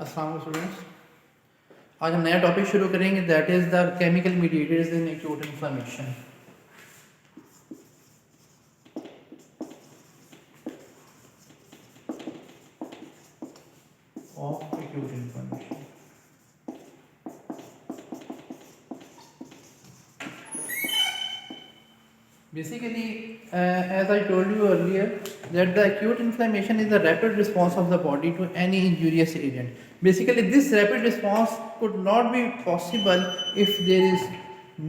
अस्सलाम वालेकुम स्टूडेंट्स। आज हम नया टॉपिक शुरू करेंगे, that is the chemical mediators in acute inflammation of acute inflammation. Basically, as I told you earlier, that the acute inflammation is the rapid response of the body to any injurious agent. Basically, this rapid response could not be possible if there is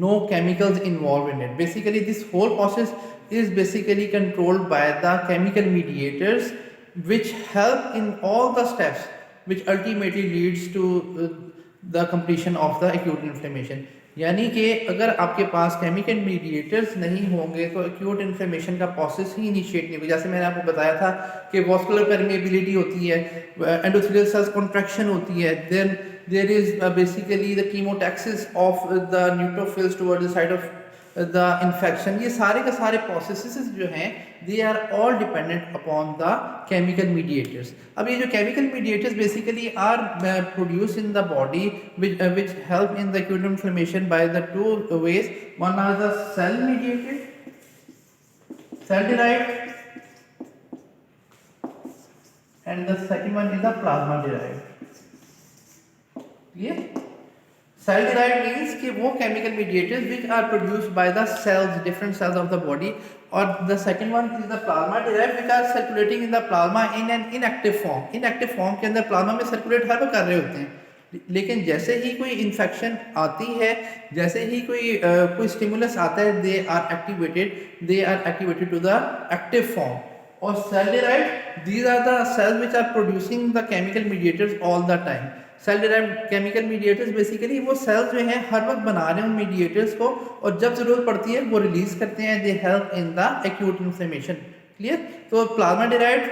no chemicals involved in it. Basically, this whole process is basically controlled by the chemical mediators, which help in all the steps, which ultimately leads to the completion of the acute inflammation. यानी कि अगर आपके पास chemical mediators नहीं होंगे तो acute inflammation का process ही initiate नहीं होगा। जैसे मैंने आपको बताया था कि वॉस्कुलर परमेबिलिटी होती है, एंडोथेलियल सेल्स कॉन्ट्रैक्शन होती है, then there is basically the chemotaxis of the neutrophils toward the side of the infection. ये सारे के सारे प्रोसेसेस जो हैं they are all dependent upon the chemical mediators. अब ये जो chemical mediators basically are produce in the body which help in the acute inflammation by the two ways. One are the cell mediated, cell derived, and the second one is the plasma derived. Clear? Cell derived means कि वो chemical mediators which are produced by the cells, different cells of the body, और the second one is the plasma derived which are circulating in the plasma in an inactive form. Inactive form के अंदर plasma में circulate हर कर रहे होते हैं, लेकिन जैसे ही कोई इन्फेक्शन आती है, जैसे ही कोई स्टिमुलस आता है, they are activated to the active form. और cell derived, these are the cells which are producing the chemical mediators all the time. Cell derived chemical mediators basically वो सेल्स जो हैं हर वक्त बना रहे हैं उन मीडिएटर्स को, और जब जरूरत पड़ती है वो रिलीज करते हैं. They help in the acute inflammation. Clear? तो plasma derived,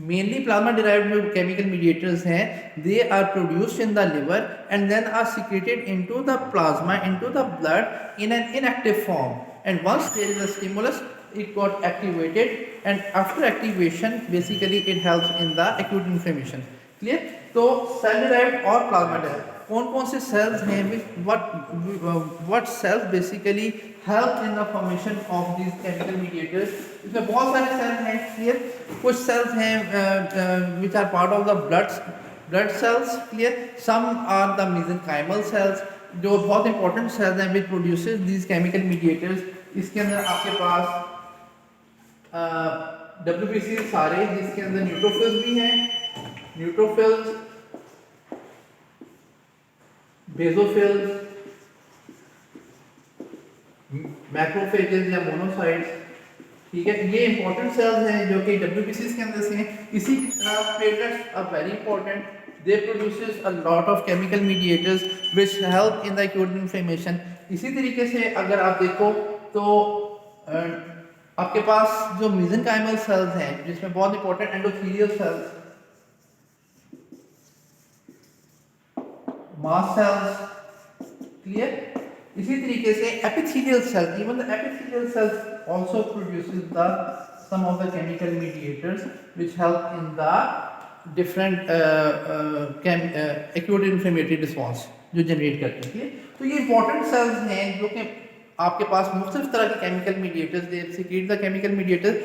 mainly plasma derived chemical mediators हैं, they are produced in the liver and then are secreted into the plasma, into the blood in an inactive form, and once there is a stimulus it got activated, and after activation basically it helps in the acute inflammation. Clear? तो cell derived और plasma derived कौन कौन से cells हैं, what cells basically help in the formation of these chemical mediators. इसमें बहुत सारे cells हैं. Clear? कुछ cells हैं which are part of the blood cells. Clear? Some are the mesenchymal cells, जो बहुत important cells हैं which produces these chemical mediators. इसके अंदर आपके पास WBC सारे, जिसके अंदर न्यूट्रोफिल्स भी हैं, न्यूट्रोफिल्स, बेसोफिल्स, मैक्रोफेजेस या मोनोसाइट्स. ठीक है, ये इंपॉर्टेंट सेल्स हैं जो कि WBCs के अंदर से हैं. इसी की तरह platelets are very important. They produces a lot of chemical mediators which help in the acute inflammation. इसी तरीके से अगर आप देखो तो आपके पास जो मेसेंकाइमल सेल्स हैं, जिसमें बहुत important endothelial cells, mast cells. Clear? इसी तरीके से epithelial cells, even the epithelial cells also produces the some of the chemical mediators which help in the different acute inflammatory response जो जनरेट करते हैं. तो ये इंपॉर्टेंट सेल्स हैं जो कि आपके पास मुख्तलिफ तरह के chemical mediators, they secret the chemical mediators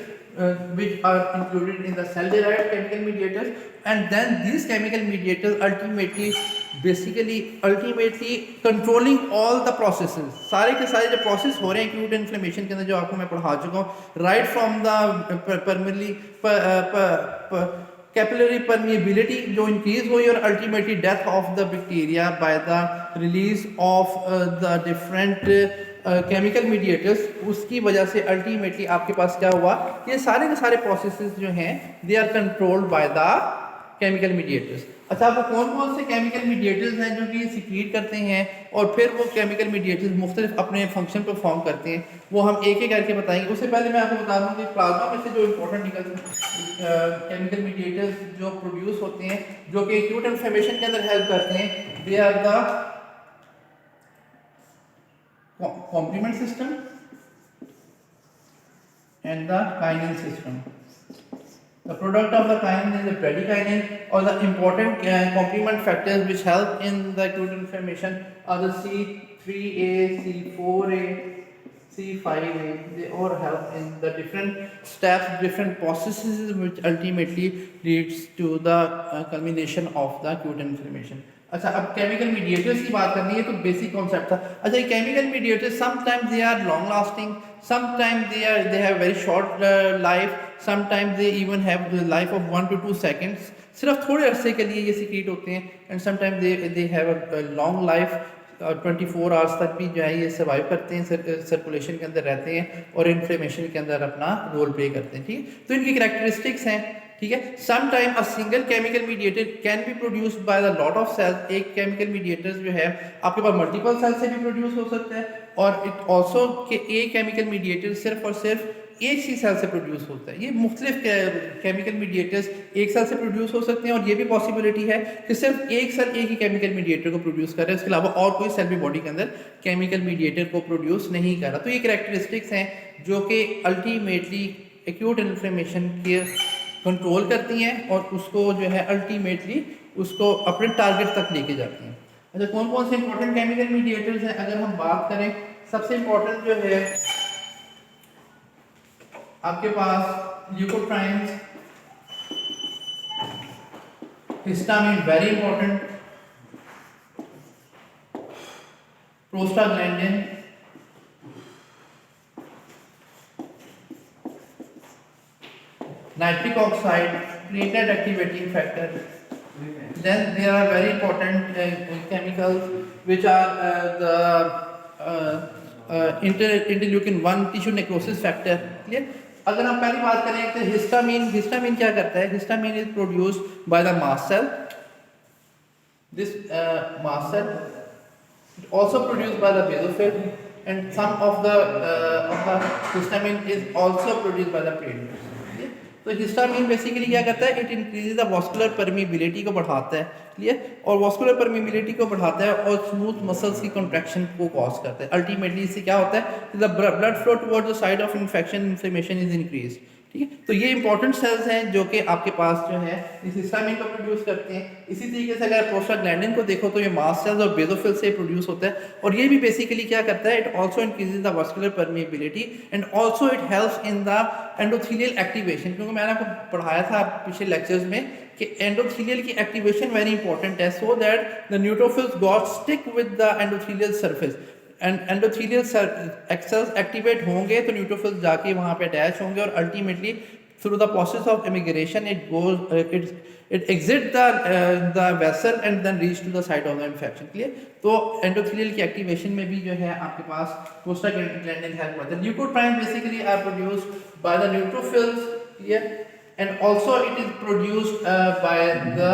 which are included in the cell derived chemical mediators, and then these chemical mediators ultimately controlling all the processes. सारे के सारे जो प्रोसेस हो रहे हैं acute inflammation के अंदर, जो आपको मैं पढ़ा चुका हूँ, right from the capillary permeability जो increase हुई और ultimately death of the bacteria by the release of the different chemical mediators, उसकी वजह से अल्टीमेटली आपके पास क्या हुआ, ये सारे के सारे प्रोसेसेस जो हैं they are controlled by the chemical mediators. अच्छा, वो कौन कौन से केमिकल मीडिएटर्स हैं जो कि सीक्रेट करते हैं और फिर वो केमिकल मीडिएटर्स मुख्तलिफ अपने फंक्शन परफॉर्म करते हैं, वो हम एक एक करके बताएंगे. उससे पहले मैं आपको बता दूं कि प्लाज्मा में से जो इंपॉर्टेंट केमिकल मीडिएटर्स जो प्रोड्यूस होते हैं, जो कि एक्यूट इन्फ्लेमेशन के अंदर हेल्प करते हैं, they are the complement system, and the kinase system. The product of the kinin is the bradykinin, or the important complement factors which help in the acute inflammation are the C3A, C4A, C5A. They all help in the different steps, different processes which ultimately leads to the culmination of the acute inflammation. अच्छा, अब chemical mediators की बात करनी है तो basic concept था। अच्छा, ये chemical mediators sometimes they are long lasting, sometimes they have very short life, sometimes they even have life of 1 to 2 seconds, सिर्फ थोड़े अरसे के लिए ये सीक्रेट होते हैं। And sometimes they have a long life, 24 hours तक भी जो है ये सर्वाइव करते हैं, सर्कुलेशन के अंदर रहते हैं और इन्फ्लेमेशन के अंदर अपना रोल प्ले करते हैं। ठीक है, तो इनकी करैक्टरिस्टिक्स हैं। ठीक है, sometime a single chemical mediator can be produced by the lot of cells. एक केमिकल मीडिएटर जो है आपके पास मल्टीपल सेल से भी प्रोड्यूस हो सकता है, और इट ऑल्सो कि एक केमिकल मीडिएटर सिर्फ और सिर्फ एक ही सेल से प्रोड्यूस होता है। ये मुख्तलिफ केमिकल मीडिएटर्स एक सेल से प्रोड्यूस हो सकते हैं, और ये भी पॉसिबिलिटी है कि सिर्फ एक सेल एक ही केमिकल मीडिएटर को प्रोड्यूस कर रहा है, उसके अलावा और कोई सेल भी बॉडी के अंदर केमिकल मीडिएटर को प्रोड्यूस नहीं कर रहा। तो ये कैरेक्टरिस्टिक्स हैं जो कि अल्टीमेटली एक्यूट इन्फ्लेमेशन के कंट्रोल करती हैं और उसको जो है अल्टीमेटली उसको अपने टारगेट तक लेके जाती हैं। अच्छा, कौन कौन से इंपॉर्टेंट केमिकल मीडिएटर्स हैं अगर हम बात करें, सबसे इंपॉर्टेंट जो है आपके पास leukotrienes, histamine very important, prostaglandin, nitric oxide, platelet activating factor. Then there are very important chemicals which are interleukin-1 tissue necrosis factor. Clear? अगर हम पहली बात करें तो हिस्टामिन क्या करता है? Histamine is produced by the mast cell. This mast cell also produced by the basophil, and some of the histamine is also produced by the platelets. तो हिस्टामिन बेसिकली क्या करता है? It increases the vascular permeability को बढ़ाता है, clear, और vascular permeability को बढ़ाता है और स्मूथ मसल्स की कॉन्ट्रैक्शन को कॉज करता है। अल्टीमेटली इससे क्या होता है? The blood flow towards the side of infection, inflammation is increase. ठीक है, तो ये इंपॉर्टेंट सेल्स हैं जो कि आपके पास जो है इस हिस्टामिन को प्रोड्यूस करते हैं। इसी तरीके से अगर प्रोस्टाग्लैंडिन को देखो तो ये मास्ट सेल्स और बेसोफिल से प्रोड्यूस होता है, और ये भी बेसिकली क्या करता है? It also increases the vascular permeability and also it helps in the endothelial activation. क्योंकि मैंने आपको पढ़ाया था पिछले लेक्चर्स में कि एंडोथेलियल की एक्टिवेशन वेरी इंपॉर्टेंट है, so that the neutrophils got stick with the endothelial surface, and endothelial cells activate होंगे तो न्यूट्रोफिल्स जाके वहाँ पे अटैच होंगे, और ultimately through the process of emigration it exit the vessel and then reach to the site of the infection. Clear? तो endothelial की activation में भी जो है आपके पास प्रोस्टाग्लैंडिन हेल्प करता है। Leukotriene basically are produced by the neutrophils, clear, and also it is produced by the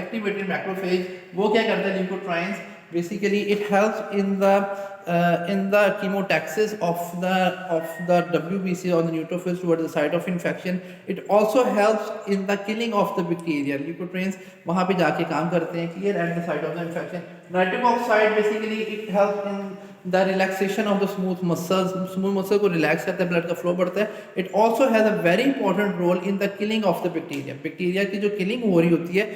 activated macrophage. वो क्या करता है leukotrienes? Basically it helps in the chemotaxis of the WBC or the neutrophils towards the site of infection. It also helps in the killing of the bacteria. Leukotrienes वहाँ पे जाके काम करते हैं, clear, at the site of the infection. Nitric oxide basically it helps in the relaxation of the smooth muscles. Smooth muscle को relax करता है, blood का flow बढ़ता है. It also has a very important role in the killing of the bacteria. Bacteria की जो killing हो रही होती है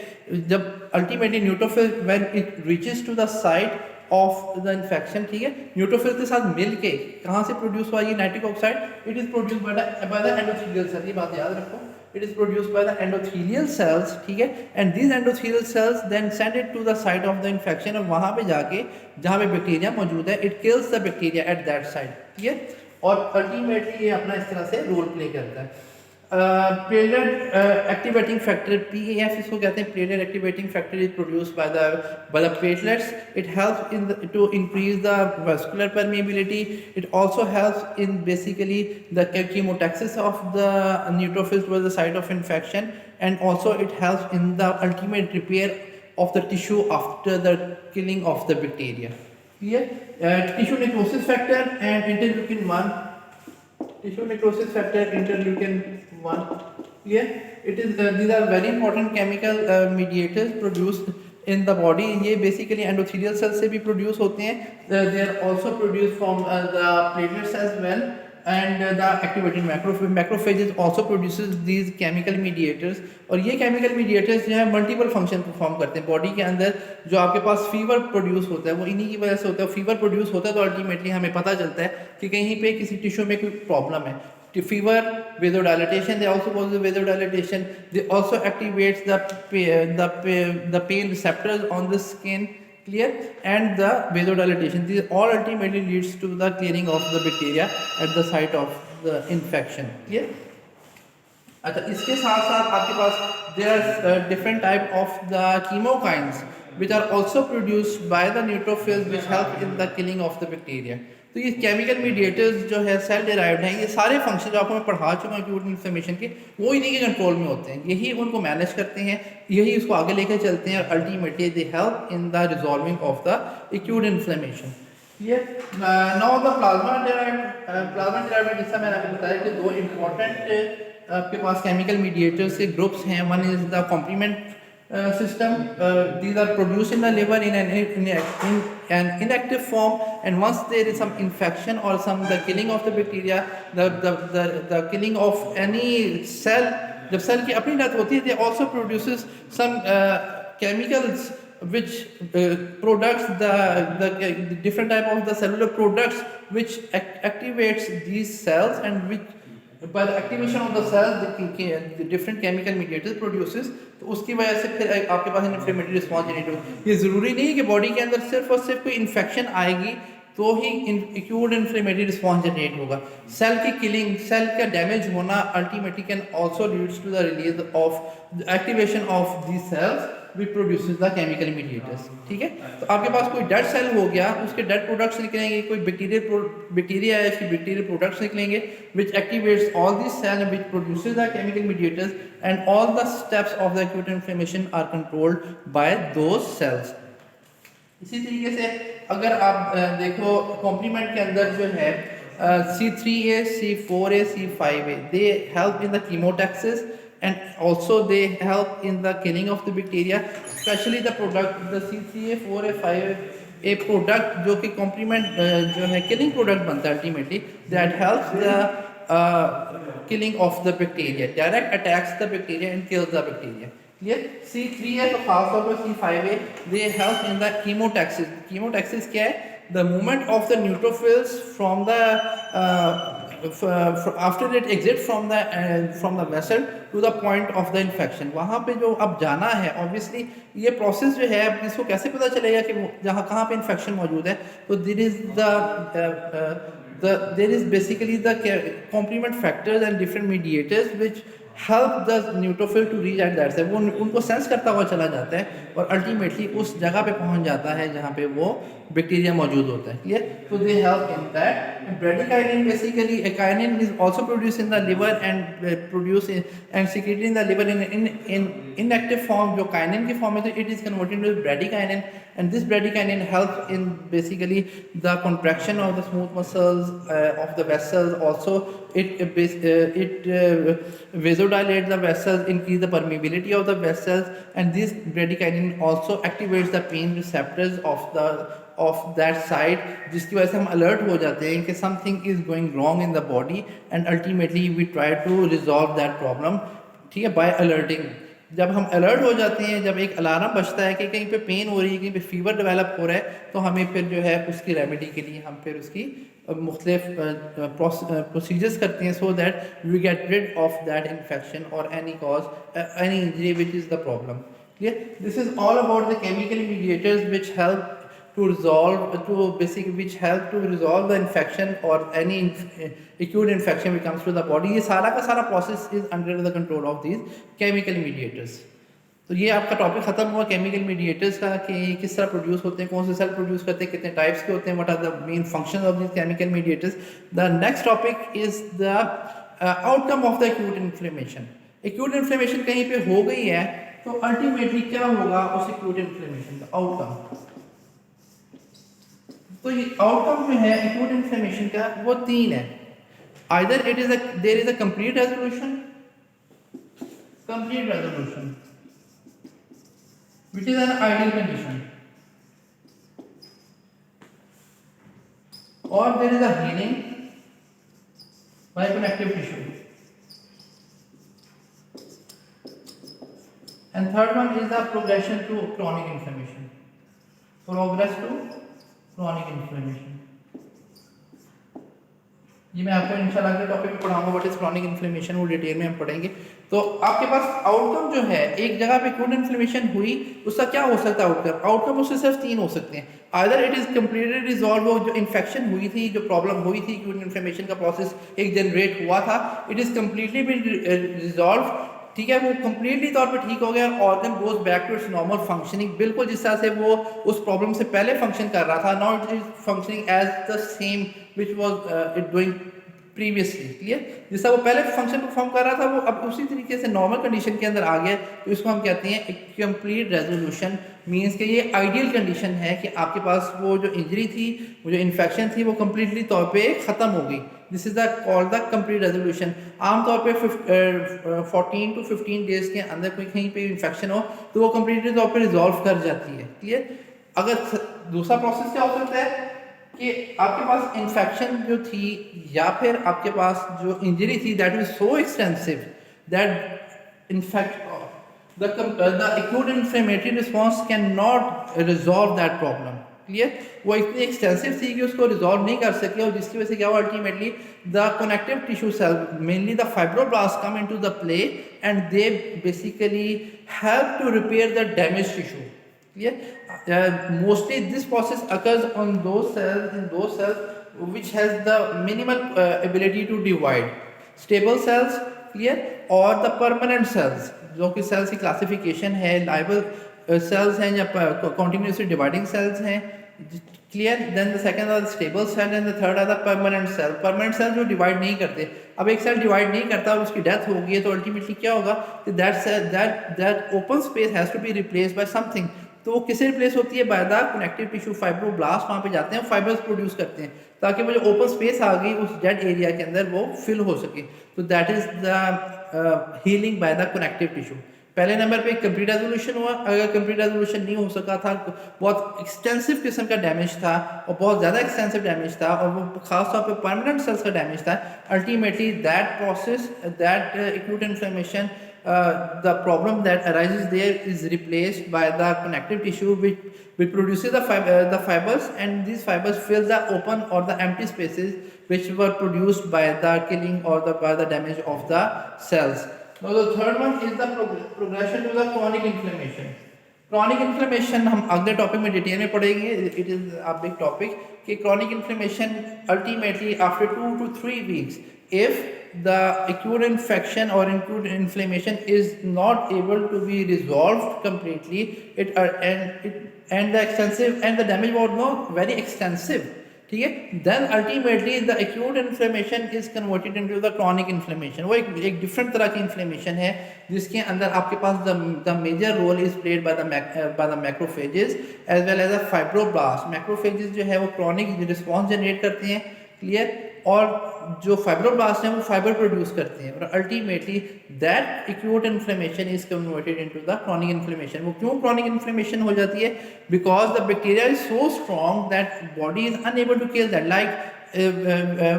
जब ultimately neutrophil when it reaches to the site of the infection, ठीक है, न्यूट्रोफिल के साथ मिल के कहाँ से प्रोड्यूस हुआ ये nitric oxide? It is produced by the endothelial cell. ये बात याद रखो, it is produced by the endothelial cells, ठीक है, and these endothelial cells then send it to the site of the infection, और वहाँ पे जाके जहाँ पे बैक्टीरिया मौजूद है it kills the bacteria at that site, ठीक है, और अल्टीमेटली ये अपना इस तरह से रोल प्ले करता है। प्लेटलेट एक्टिवेटिंग फैक्टर PAF इसको कहते हैं। Platelet activating factor is produced by the platelets. It helps in to increase the vascular permeability. It also helps in basically the chemotaxis of the neutrophils towards the site of infection, and also it helps in the ultimate repair of the tissue after the killing of the bacteria. Clear? Tissue necrosis factor and interleukin-1. Tissue necrosis factor, interleukin-1. Yeah, it is. These are very important chemical mediators produced in the body. ये basically endothelial cells से भी produce होते हैं. They are also produced from the platelets as well. and the activated macrophages also produces these chemical mediators, और ये chemical mediators जो है multiple function perform करते हैं बॉडी के अंदर। जो आपके पास फीवर प्रोड्यूस होता है वो इन्हीं की वजह से होता है। फीवर प्रोड्यूस होता है तो अल्टीमेटली हमें पता चलता है कि कहीं पे किसी टिश्यू में कोई प्रॉब्लम है। Fever, vasodilatation, they also cause the vasodilatation. They also activates the pain receptors on the skin, clear, and the vasodilatation. These all ultimately leads to the clearing of the bacteria at the site of the infection, clear. अच्छा, इसके साथ साथ आपके पास there are different type of the chemokines which are also produced by the neutrophils which help in the killing of the bacteria. तो ये chemical mediators जो है cell derived हैं, ये सारे फंक्शन जो आपको मैं पढ़ा चुका हूँ एक्यूट इन्फ्लेमेशन के, वो इन्हीं के कंट्रोल में होते हैं। यही उनको मैनेज करते हैं, यही उसको आगे लेकर चलते हैं, और ultimately they help in the resolving of the acute inflammation. ये नाउ द प्लाज्मा डिराइव्ड जिसका मैंने आपको बताया कि दो इम्पोर्टेंट आपके पास केमिकल मीडिएटर्स के ग्रुप्स हैं। One is the complement system. These are produced in the liver in an inactive form, and once there is some infection or the killing of the bacteria, the killing of any cell, जब cell की अपनी death होती है, they also produces some chemicals which products the different type of the cellular products which activates these cells, and which by the activation of the cells the different chemical mediators produces, तो उसकी वजह से फिर आपके पास inflammatory response generate होगा। ये ज़रूरी नहीं है कि बॉडी के अंदर सिर्फ और सिर्फ कोई इन्फेक्शन आएगी तो ही एक्यूट इन्फ्लेमेटरी रिस्पॉन्स जनरेट होगा। सेल की किलिंग, सेल का डैमेज होना ultimately can also leads to the release of the activation of the cells which produces the chemical mediators. ठीक है, तो आपके पास कोई डेड सेल हो गया, उसके डेड प्रोडक्ट्स निकलेंगे, कोई बैक्टीरिया है, इसके बैक्टीरियल प्रोडक्ट्स निकलेंगे which activates all this cell which produces the chemical mediators, and all the steps of the acute inflammation are controlled by those cells. इसी तरीके से अगर आप देखो कॉम्प्लीमेंट के अंदर जो है C3A, C4A, C5A, they help in the chemotaxis and also they help in the killing of the bacteria, especially the product the C3A, 4A, 5A product जो कि कॉम्प्लीमेंट जो है किलिंग प्रोडक्ट बनता है ultimately, that helps the killing of the bacteria, direct attacks the bacteria and kills the bacteria. Clear? C3A तो खास तौर पर C5A they help in the chemotaxis. Chemotaxis क्या है? The movement of the neutrophils from the after it exit from the vessel to the point of the infection. वहाँ पे जो अब जाना है, obviously ये प्रोसेस जो है इसको कैसे पता चलेगा कि जहाँ कहाँ पे इन्फेक्शन मौजूद है? तो there is basically the complement factors and different mediators which help the neutrophil to reach at that site. वो उनको सेंस करता हुआ चला जाता है और अल्टीमेटली उस जगह पे पहुंच जाता है जहाँ पे वो बैक्टीरिया मौजूद होता है। क्लियर? तो they help in that. Bradykinin basically kinin is also produce in the liver and produce and secreted in the liver in inactive form. जो काइनिन की फॉर्म है तो it is converted to bradykinin, and this bradykinin help in basically the contraction of the smooth muscles of the vessels. Also it vasodilate the vessels, increase the permeability of the vessels, and this bradykinin also activates the pain receptors of that side, जिसकी वजह से हम alert हो जाते हैं कि something is going wrong in the body, and ultimately we try to resolve that problem. ठीक है, by alerting. जब हम अलर्ट हो जाते हैं, जब एक अलार्म बजता है कि कहीं पे पेन हो रही है, कहीं पे फीवर डेवलप हो रहा है, तो हमें फिर जो है उसकी रेमेडी के लिए हम फिर उसकी मुख्तलिफ प्रोसीजर्स करते हैं so that we get rid of that infection और any cause any injury which is the problem. Clear? This is all about the chemical mediators which help to which help to resolve the infection or any acute infection which comes to the body. ये सारा का सारा process is under the control of these chemical mediators. तो ये आपका topic खत्म हुआ chemical mediators का कि किस तरह प्रोड्यूस होते हैं, कौन से सेल प्रोड्यूस करते हैं, कितने टाइप्स के होते हैं, what are the main functions of this chemical mediators. The next topic is the outcome of the acute inflammation. Acute inflammation कहीं पे हो गई है तो अल्टीमेटली क्या होगा उस एक्यूट इन्फ्लेमेशन का आउटकम। तो ये आउटकम जो है एक्यूट इन्फ्लेमेशन का वो तीन है। Either it is there is a complete resolution which is an ideal condition, or there is a healing, by connective tissue. And third one is the progression to chronic inflammation. Progress to chronic inflammation. ये मैं आपको इंशाल्लाह अगले topic में पढ़ाऊंगा what is chronic inflammation, वो detail में हम पढ़ेंगे। तो आपके पास आउटकम जो है, एक जगह पे क्रोनिक इन्फ्लेमेशन हुई, उसका क्या हो सकता है आउटकम? आउटकम उससे सिर्फ तीन हो सकते हैं। Either it is completely resolve, वो जो इन्फेक्शन हुई थी, जो प्रॉब्लम हुई थी, क्रोनिक इन्फ्लेमेशन का प्रोसेस एक जनरेट हुआ था, it is completely been resolve, ठीक है, वो कम्प्लीटली तौर पे ठीक हो गया, organ goes back to its normal functioning, बिल्कुल जिस तरह से वो उस प्रॉब्लम से पहले फंक्शन कर रहा था, now it is functioning as the same which was it doing previously. Clear? जिस तरह वो पहले फंक्शन परफॉर्म कर रहा था, वो अब उसी तरीके से नॉर्मल कंडीशन के अंदर आ गया। तो इसको हम कहते हैं एक कंप्लीट रेजोल्यूशन। मींस कि ये आइडियल कंडीशन है कि आपके पास वो जो इंजरी थी, वो जो इन्फेक्शन थी, वो कम्प्लीटली तौर पे ख़त्म हो गई। This is the called the complete resolution. आमतौर पे 14 to 15 डेज के अंदर कोई कहीं पे इन्फेक्शन हो तो वो कम्प्लीटली तौर पे रिजॉल्व कर जाती है। क्लियर? अगर दूसरा प्रोसेस क्या हो सकता है कि आपके पास इन्फेक्शन जो थी या फिर आपके पास जो इंजरी थी, that is so extensive that in fact the acute inflammatory response cannot resolve that problem. Clear? वो इतनी एक्सटेंसिव थी कि उसको रिजॉल्व नहीं कर सके, और जिसकी वजह से क्या हुआ, ultimately the connective tissue cell, mainly the fibroblast, come into the play and they basically help to repair the damage tissue. Clear? Mostly this process occurs on those cells which has the minimal ability to divide, stable cells, clear, or the permanent cells, जो कि sales की classification है, liable cells हैं या continuously dividing cells हैं। Clear? Then the second are stable cell and the third are the permanent cell. Permanent cell जो divide नहीं करते। अब एक सेल डिवाइड नहीं करता और उसकी डेथ हो गई है, तो अल्टीमेटली क्या होगा कि that open space has to be replaced by something. तो वो किससे रिप्लेस होती है? By the connective tissue fibroblast. वहाँ पे जाते हैं, फाइबर्स प्रोड्यूस करते हैं, ताकि वो जो ओपन स्पेस आ गई उस डेड एरिया के अंदर वो फिल हो सके। तो that is the healing bye the connective tissue. पहले नंबर पे कंप्लीट रेजोल्यूशन हुआ। अगर कंप्लीट रेजोल्यूशन नहीं हो सका था, बहुत एक्सटेंसिव किस्म का डैमेज था और बहुत ज़्यादा एक्सटेंसिव डैमेज था, और वो खास तौर पे परमानेंट सेल्स का डैमेज था, ultimately that process, that acute inflammation, the problem that arises there is replaced by the connective tissue which produces the fibers, and these fibers fill the open or the empty spaces which were produced by the killing or by the damage of the cells. Now the third one is the progression to the chronic inflammation. Chronic inflammation हम अगले topic में detail में पढ़ेंगे। It is a big topic कि chronic inflammation ultimately after 2 to 3 weeks, if the acute infection or acute inflammation is not able to be resolved completely, and the extensive and the damage was not very extensive, ठीक है, then ultimately the acute inflammation is converted into the chronic inflammation। वो एक different तरह की inflammation है, जिसके अंदर आपके पास the major role is played by the macrophages as well as the fibroblasts। macrophages जो है वो chronic response जनरेट करते हैं। क्लियर? और जो फाइब्रोब्लास्ट हैं वो फाइबर प्रोड्यूस करते हैं, और ultimately that acute inflammation is converted into the chronic inflammation. वो क्यों क्रोनिक इन्फ्लेमेशन हो जाती है? Because the bacteria is so strong that body is unable to kill that. Like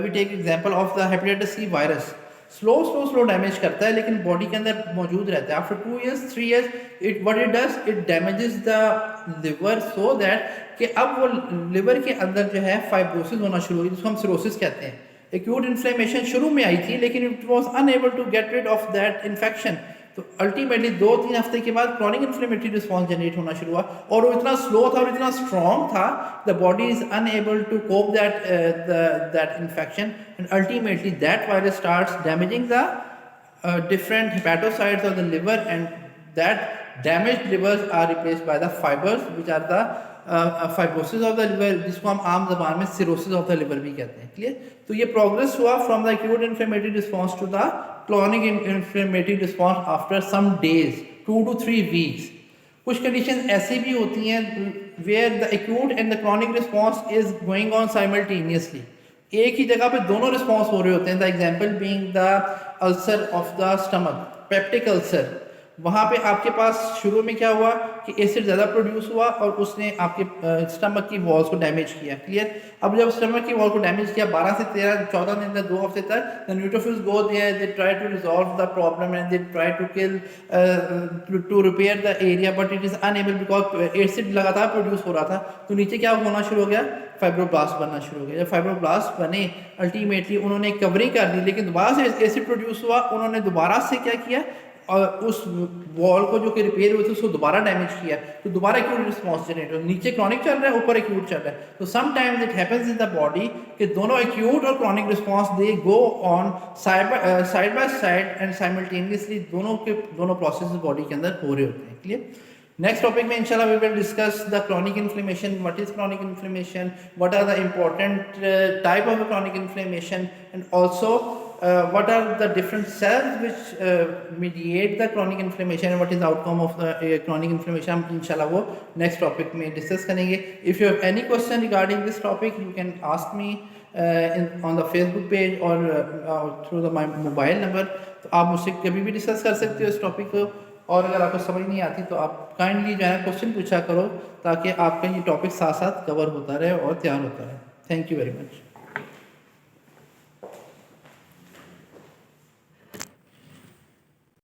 we take example of the hepatitis C virus. Slow damage करता है, लेकिन body के अंदर मौजूद रहता है। After 2 years 3 years it does it damages the liver so that कि अब वो लिवर के अंदर जो है फाइब्रोसिस होना शुरू हुई, जिसको हम सिरोसिस कहते हैं। एक्यूट इन्फ्लेमेशन शुरू में आई थी, लेकिन it was unable to get rid of that infection. तो अल्टीमेटली 2-3 हफ्ते के बाद क्रॉनिक इन्फ्लेमेटरी रिस्पॉन्स जनरेट होना शुरू हुआ, और वो इतना स्लो था और इतना स्ट्रॉन्ग था, the body is unable to cope that infection, and ultimately that virus starts damaging the different hepatocytes of the liver, and that damaged livers are replaced by the fibers which are the fibrosis of the liver, जिसको हम आम जबान में cirrhosis of the liver भी कहते हैं। Clear? तो ये प्रोग्रेस हुआ from the acute inflammatory response to the chronic inflammatory response after some days, 2 to 3 weeks। कुछ कंडीशन ऐसी भी होती हैं where the acute and the chronic response is going on simultaneously। एक ही जगह पे दोनों रिस्पॉन्स हो रहे होते हैं। The example being the ulcer of the stomach, peptic ulcer. वहाँ पे आपके पास शुरू में क्या हुआ कि एसिड ज़्यादा प्रोड्यूस हुआ और उसने आपके स्टमक की वॉल्स को डैमेज किया। क्लियर। अब जब स्टमक की वॉल को डैमेज किया 12 से 13 14 दिन तक 2 हफ्ते तक the neutrophils go there, they try to resolve the problem and they try to kill to repair the area, but it is unable because acid लगातार प्रोड्यूस हो रहा था। तो नीचे क्या होना शुरू हो गया, फाइब्रोब्लास्ट बनना शुरू हो गया। जब फाइब्रोब्लास्ट बने अल्टीमेटली उन्होंने कवरिंग कर दी, लेकिन दोबारा से एसिड प्रोड्यूस हुआ, उन्होंने दोबारा से क्या किया और उस वॉल को जो कि रिपेयर हुए थे उसको दोबारा डैमेज किया, तो दोबारा एक्यूट रिस्पॉन्स जनरेट हो, नीचे क्रॉनिक चल रहा है ऊपर एक्यूट चल रहा है। तो sometimes it happens in the body कि दोनों एक्यूट और chronic response they go on side by side and simultaneously, दोनों के दोनों प्रोसेस बॉडी के अंदर हो रहे होते हैं। क्लियर। नेक्स्ट टॉपिक में इंशाल्लाह we will discuss the chronic inflammation, what is chronic inflammation, what are the important type of chronic inflammation and also what are the different cells which mediate the chronic inflammation and what is the outcome of the chronic inflammation, हम इंशाल्लाह वो next topic में discuss करेंगे। If you have any question regarding this topic you can ask me on the Facebook page or through my mobile number, तो आप मुझसे कभी भी डिस्कस कर सकते हो इस टॉपिक को। और अगर आपको समझ नहीं आती तो आप काइंडली जो है क्वेश्चन पूछा करो ताकि आपका ये टॉपिक साथ साथ कवर होता रहे और तैयार होता रहे। Thank you very much.